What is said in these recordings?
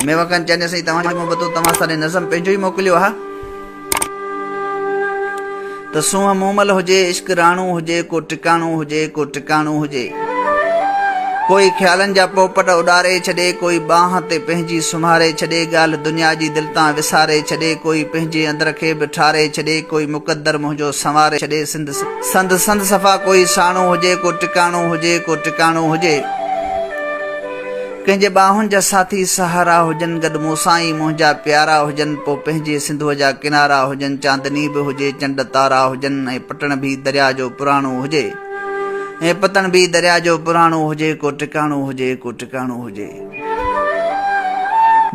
मेवाखान चवंदे साईं तव्हांजी मोहबतूं तव्हां सां नज़म पंहिंजो ई मोकिलियो हा त सूंहं मूमल हुजे इश्क राणो हुजे को टिकाणो हुजे को टिकाणो हुजे कोई ख़्यालनि जा पोपट उॾारे छॾे कोई बाह ते पंहिंजी सुम्हारे छॾे ॻाल्हि दुनिया जी दिलि तां विसारे छॾे कोई पंहिंजे अंदर खे बि ठारे छॾे कोई मुक़दर मुंहिंजो संवारे छॾे संद सफ़ा कोई साणो हुजे को टिकाणो हुजे को टिकाणो हुजे कंहिंजे ॿाहुनि जा साथी सहारा हुजनि गॾु मूंसां ई मुंहिंजा प्यारा हुजनि पोइ पंहिंजे सिंधूअ जा किनारा हुजनि चांदनी बि हुजे चंड तारा हुजनि ऐं पटण बि दरिया जो पुराणो हुजे ऐं पतन बि दरिया जो पुराणो हुजे को टिकाणो हुजे को टिकाणो हुजे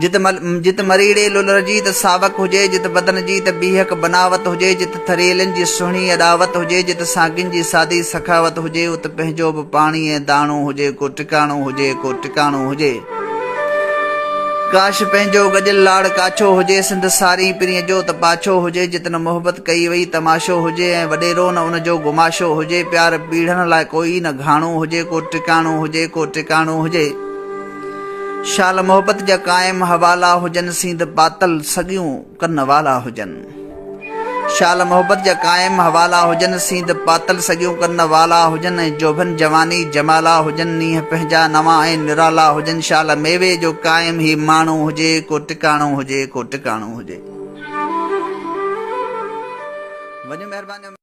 जित मरीड़े लुलर जी त सावक हुजे जित बदन जी त बीहक बनावत हुजे जित थरेलनि जी सुहिणी अॾावत हुजे जित सागिन जी सादी सखावत हुजे उत पंहिंजो बि पाणी ऐं दाणो हुजे को टिकाणो हुजे को टिकाणो हुजे काश पंहिंजो गजल लाड़ काछो हुजे सिंध सारी पिरीअ जो त पाछो हुजे जितन मोहबत कई वई तमाशो हुजे ऐं वॾेरो न उनजो गुमाशो हुजे प्यार पीढ़ण लाइ कोई न घाणो हुजे को टिकाणो हुजे को टिकाणो हुजे शाल मोहब्बत जा कायम हवाला हुजन सींध पातल सगियूं कन वाला हुजन शाल मोहब्बत जा कायम हवाला हुजन सींध पातल सगियूं कन वाला हुजन ऐं जोभन जवानी जमाला हुजन नीह पंहिंजा नवा ऐं निराला हुजन शाल मेवे जो कायम ही माण्हू हुजे को टिकाणो हुजे को टिकाणो हुजे। वञो महिरबानी।